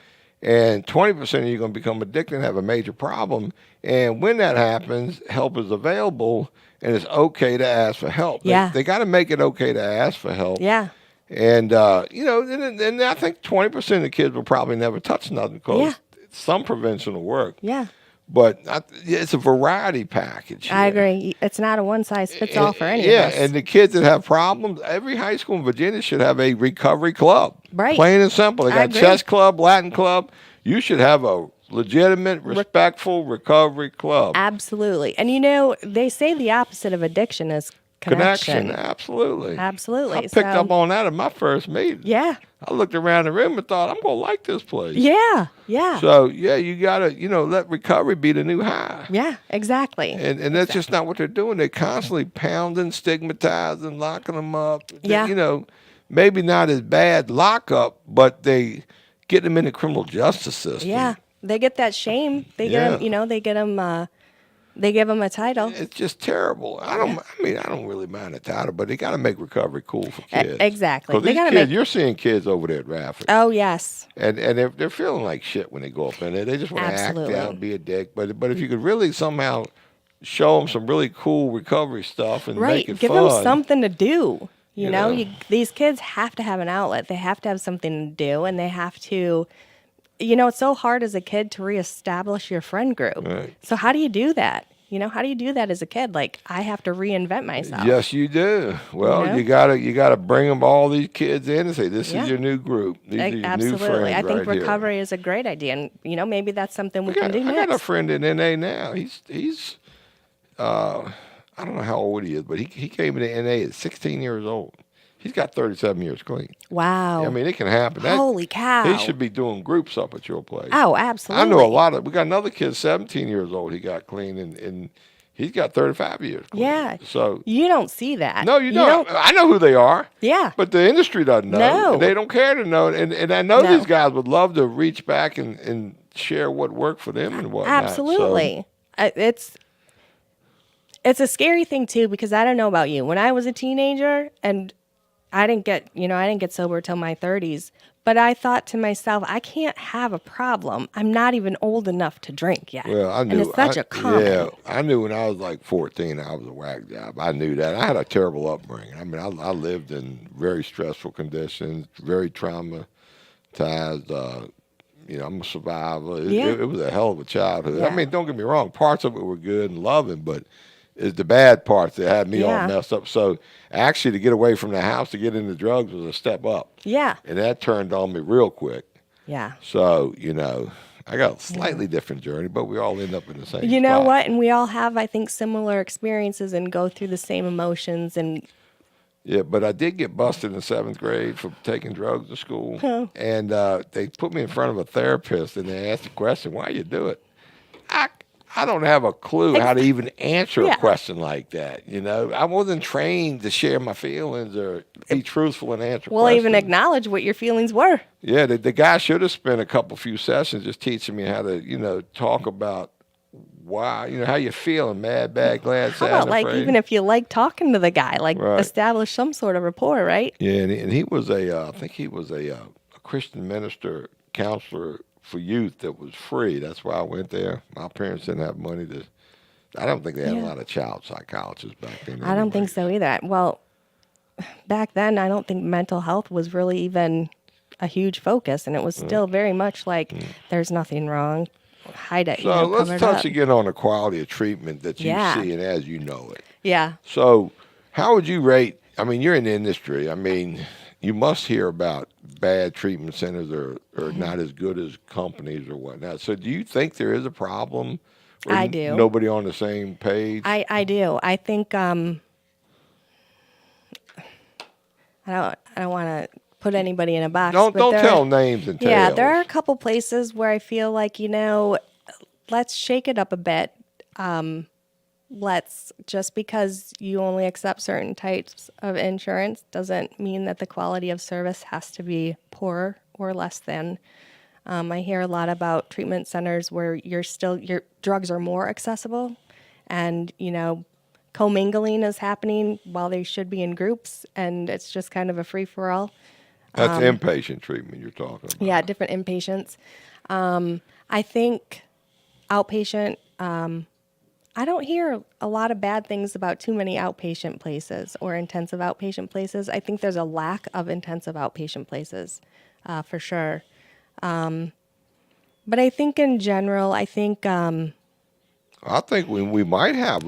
And 20% of you are going to become addicted and have a major problem. And when that happens, help is available, and it's okay to ask for help. Yeah. They got to make it okay to ask for help. Yeah. And, and I think 20% of the kids will probably never touch nothing because some prevention will work. Yeah. But it's a variety package. I here. agree. It's not a one size fits all for any Yeah, of us. and the kids that have problems, every high school in Virginia should have a recovery club. Right. Plain and simple. They I got agree. chess club, Latin club. You should have a legitimate, respectful recovery club. Absolutely. And they say the opposite of addiction is connection. Absolutely. Absolutely. I picked up on that in my first meeting. Yeah. I looked around the room and thought, I'm going to like this place. Yeah. Yeah. So, yeah, you got to, let recovery be the new high. Yeah, exactly. And that's just not what they're doing. They're constantly pounding, stigmatizing, locking them up. Yeah. Maybe not as bad lockup, but they get them in the criminal justice system. Yeah. They get that shame. They get them, they get them, they give them a title. It's just terrible. I don't really mind the title, but they got to make recovery cool for kids. Exactly. Because you're seeing kids over there at Radford. Oh, yes. And they're feeling like shit when they go up in there. They just want to act out and be a dick. But if you could really somehow show them some really cool recovery stuff and make it give fun. them something to do. These kids have to have an outlet. They have to have something to do, and they have to. It's so hard as a kid to reestablish your friend group. Right. So how do you do that? How do you do that as a kid? Like, I have to reinvent myself. Yes, you do. Well, you gotta bring them all these kids in and say, "This is your new group. These are your new friends." I think right recovery here. is a great idea, and maybe that's something we can do next. I got a friend in NA now. He's I don't know how old he is, but he came into NA at 16 years old. He's got 37 years clean. Wow. I mean, it can happen. Holy cow. He should be doing groups up at your place. Oh, absolutely. I know a lot of. We got another kid, 17 years old. He got clean, and he's got 35 years clean. Yeah. So you don't see that. No, you don't. I know who they are. Yeah. But the industry doesn't know. No. And they don't care to know. And I know these guys would love to reach back and share what worked for them and whatnot. Absolutely. So, it's a scary thing too, because I don't know about you. When I was a teenager and I didn't get sober till my 30s, but I thought to myself, I can't have a problem. I'm not even old enough to drink yet. Well, I knew. And it's such a common. Yeah, I knew when I was like 14, I was a whack job. I knew that. I had a terrible upbringing. I mean, I lived in very stressful conditions, very traumatized. I'm a survivor. It was a hell of a childhood. Yeah. I mean, don't get me wrong. Parts of it were good and loving, but it's the bad parts that had me all messed up. So actually, to get away from the house to get into drugs was a step up. Yeah. And that turned on me real quick. Yeah. So, I got a slightly different journey, but we all end up in the same You know spot. what? And we all have, I think, similar experiences and go through the same emotions. And Yeah, but I did get busted in 7th grade for taking drugs to school. Oh. And they put me in front of a therapist, and they asked the question, why you do it? I don't have a clue how to even answer a question like that. I wasn't trained to share my feelings or be truthful and answer we'll questions. even acknowledge what your feelings were. Yeah, the guy should have spent a few sessions just teaching me how to, talk about why, how you feeling, mad, bad, glad, How sad, about, like, afraid. even if you like talking to the guy, like, Right. establish some sort of rapport, right? Yeah, and he was I think he was a Christian minister, counselor for youth that was free. That's why I went there. My parents didn't have money to. I don't think they had a lot of child psychologists back then. I don't think so either. Well, back then, I don't think mental health was really even a huge focus, and it was still very much like there's nothing wrong. Hide it. So let's cover it touch up. again on the quality of treatment that you Yeah. see and as you know it. Yeah. So how would you rate? I mean, you're in the industry. I mean, you must hear about bad treatment centers or not as good as companies or whatnot. So do you think there is a problem? Or I do. Nobody on the same page? I do. I think I don't want to put anybody in a box. Don't but tell names and tales. Yeah, there are a couple places where I feel like, let's shake it up a bit. Let's, just because you only accept certain types of insurance doesn't mean that the quality of service has to be poorer or less than. I hear a lot about treatment centers where your drugs are more accessible, and commingling is happening while they should be in groups, and it's just kind of a free for all. That's inpatient treatment you're talking about. Yeah, different inpatients. I think outpatient. I don't hear a lot of bad things about too many outpatient places or intensive outpatient places. I think there's a lack of intensive outpatient places, for sure. But I think in general, I think we might have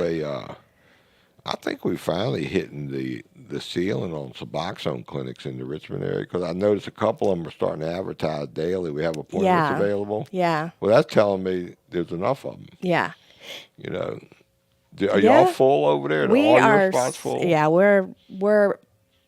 I think we're finally hitting the ceiling on Suboxone clinics in the Richmond area because I noticed a couple of them are starting to advertise daily. We have appointments Yeah. available. Yeah. Well, that's telling me there's enough of them. Yeah. You know, are y'all full over there? We all are. your spots full? Yeah, we're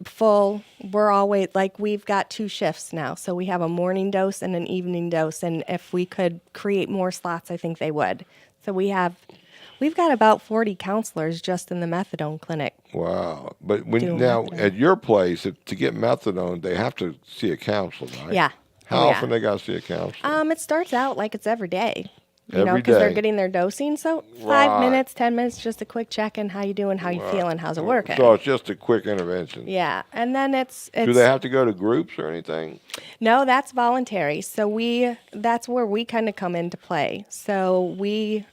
full. We're always like we've got 2 shifts now, so we have a morning dose and an evening dose. And if we could create more slots, I think they would. So we've got about 40 counselors just in the methadone clinic. Wow. But when Doing now methadone. at your place, to get methadone, they have to see a counselor, right? Yeah. How Oh, yeah. often they got to see a counselor? It starts out like it's every day. You know, Every because they're day. getting their dosing. So 5 Right. minutes, 10 minutes, just a quick check-in. How you doing? How you feeling? How's it working? So it's just a quick intervention. Yeah, and then it's Do they have to go to groups or anything? no, that's voluntary. So that's where we kind of come into play. So we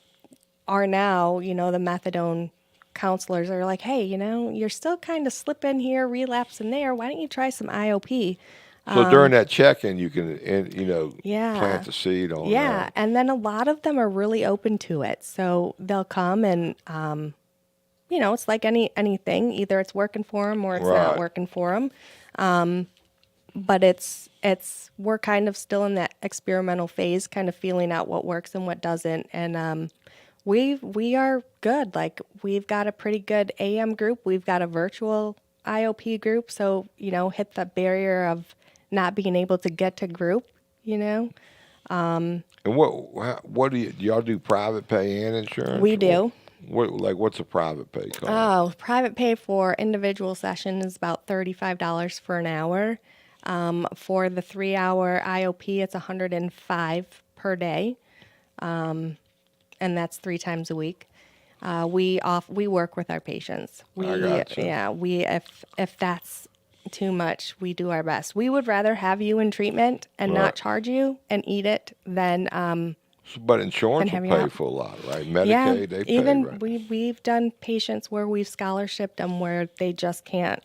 are now, the methadone counselors are like, hey, you're still kind of slipping here, relapsing there. Why don't you try some IOP? So during that check-in, you can, Yeah. plant the seed on Yeah, that. and then a lot of them are really open to it. So they'll come and, it's like anything. Either it's working for them or it's not Right. working for them. But we're kind of still in that experimental phase, kind of feeling out what works and what doesn't. And we are good. Like we've got a pretty good AM group. We've got a virtual IOP group. So, hit the barrier of not being able to get to group, And what do y'all do private pay and insurance? We do. What's a private pay cost? Oh, private pay for individual session is about $35 for an hour. For the 3-hour IOP, it's $105 per day, and that's 3 times a week. We work with our patients. I gotcha. Yeah, if that's too much, we do our best. We would rather have you in treatment and Right. not charge you and eat it than But insurance have will you pay out. for a lot, right? Medicaid, they pay, even right? we've done patients where we've scholarshiped them where they just can't.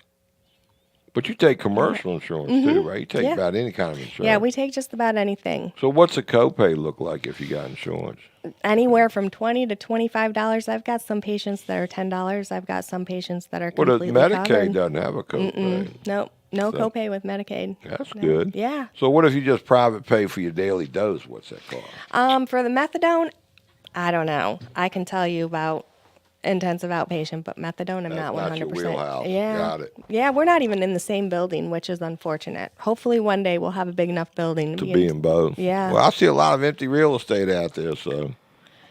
But you take commercial insurance too, right? You take Yeah. about any kind of insurance. Yeah, we take just about anything. So what's a copay look like if you got insurance? Anywhere from $20 to $25. I've got some patients that are $10. I've got some patients that are Well, the completely Medicaid covered. doesn't have a copay. Nope, no So- copay with Medicaid. That's No. good. Yeah. So what if you just private pay for your daily dose? What's that cost? For the methadone, I don't know. I can tell you about intensive outpatient, but methadone, I'm That's not not your 100%. wheelhouse. Yeah. Got it. Yeah, we're not even in the same building, which is unfortunate. Hopefully one day we'll have a big enough building To be in both. Yeah. Well, I see a lot of empty real estate out there, so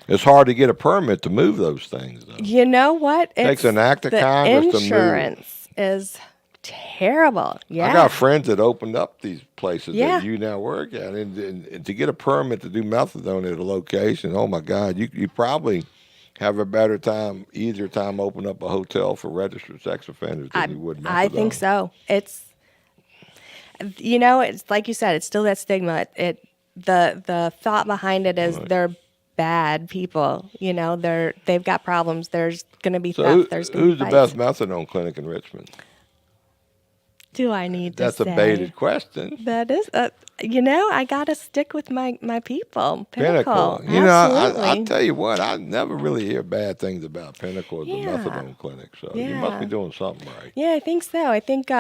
it's hard to get a permit to move those things, though. You know what? Takes an act of the Congress to move. insurance is terrible. Yeah. I got friends that opened up these places Yeah. that you now work at, and to get a permit to do methadone at a location, oh my God, you probably have a better time, easier time opening up a hotel for registered sex offenders than you would methadone. I think so. It's it's like you said, it's still that stigma. The thought behind it is Right. they're bad people. They've got problems. There's going to be So theft. There's going to who's be the fights. best methadone clinic in Richmond? Do I need to That's say? a baited question. That is, I got to stick with my people. Pinnacle. You know, Absolutely. I tell you what, I never really hear bad things about Pinnacle as a Yeah. methadone clinic. So you must Yeah. be doing something right. Yeah, I think so. I think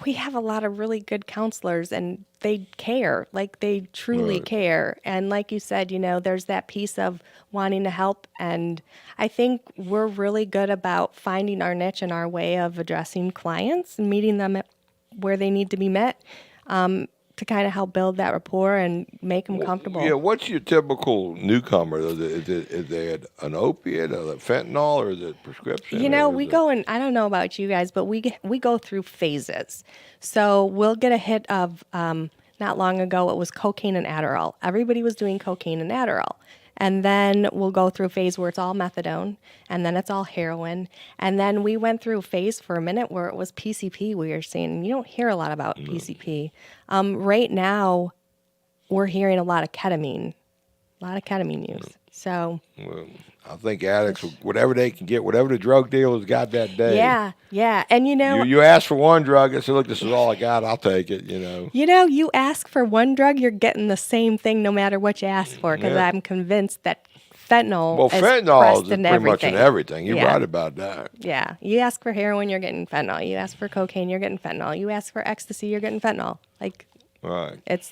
we have a lot of really good counselors and they care. Like they truly Right. care. And like you said, there's that piece of wanting to help. And I think we're really good about finding our niche and our way of addressing clients and meeting them at where they need to be met to kind of help build that rapport and make them comfortable. Yeah, what's your typical newcomer? Is it an opiate, a fentanyl, or is it prescription? or We is it- go in, I don't know about you guys, but we go through phases. So we'll get a hit of, not long ago, it was cocaine and Adderall. Everybody was doing cocaine and Adderall. And then we'll go through a phase where it's all methadone, and then it's all heroin. And then we went through a phase for a minute where it was PCP we were seeing. And you don't hear a lot about PCP. Right now, we're hearing a lot of ketamine use. So Well, I think addicts, whatever they can get, whatever the drug dealers got that day. yeah. And You ask for one drug and say, look, this is all I got. I'll take it, You ask for one drug, you're getting the same thing no matter what you ask for. Because Yeah. I'm convinced that fentanyl Well, is fentanyl pressed is in pretty much in everything. everything. You're Yeah. right about that. Yeah. You ask for heroin, you're getting fentanyl. You ask for cocaine, you're getting fentanyl. You ask for ecstasy, you're getting fentanyl. Like, Right. it's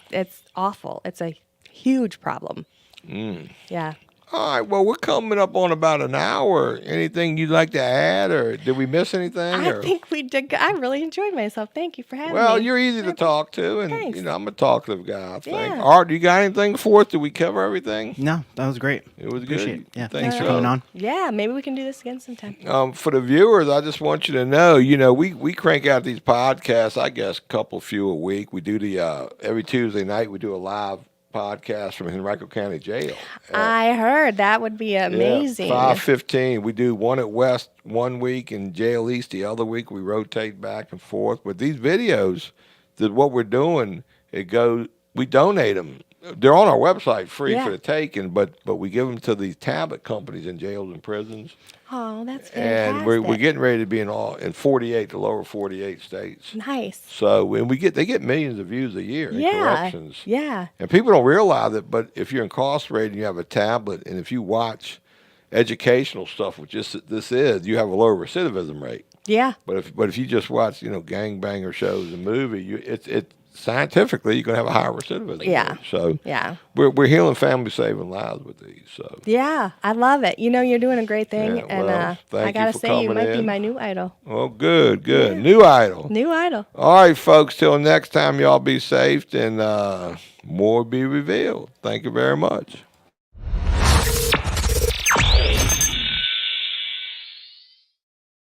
awful. It's a huge problem. Yeah. All right. Well, we're coming up on about an hour. Anything you'd like to add, or did we miss anything? I think we did. I really enjoyed myself. Thank you for having me. Well, you're easy to talk to, and Thanks. you know I'm a talkative guy. I think. Yeah. Art, you got anything for us? Did we cover everything? No, that was great. It was Appreciate good. it. Yeah, Think thanks for so? coming on. Yeah, maybe we can do this again sometime. For the viewers, I just want you to know, we crank out these podcasts, I guess, a few a week. We do the, every Tuesday night, we do a live podcast from Henrico County Jail. I heard that would be amazing. 5:15. We do one at West one week and Jail East the other week. We rotate back and forth. But these videos, what we're doing, we donate them. They're on our website free for the taking, but we give them to these tablet companies in jails and prisons. Oh, that's fantastic. And we're getting ready to be in 48, the lower 48 states. Nice. So and they get millions of views a year in corrections. Yeah. And people don't realize it, but if you're incarcerated and you have a tablet, and if you watch educational stuff, which this is, you have a lower recidivism rate. Yeah. But if you just watch, gangbanger shows and movies, it's scientifically you're gonna have a higher recidivism rate. So we're healing family saving lives with these. So yeah, I love it. You're doing a great thing, Yeah, and well, thank I gotta you for say, you coming might be in. my new idol. well, good. New idol. New idol. All right, folks. Till next time, y'all be safe and more be revealed. Thank you very much.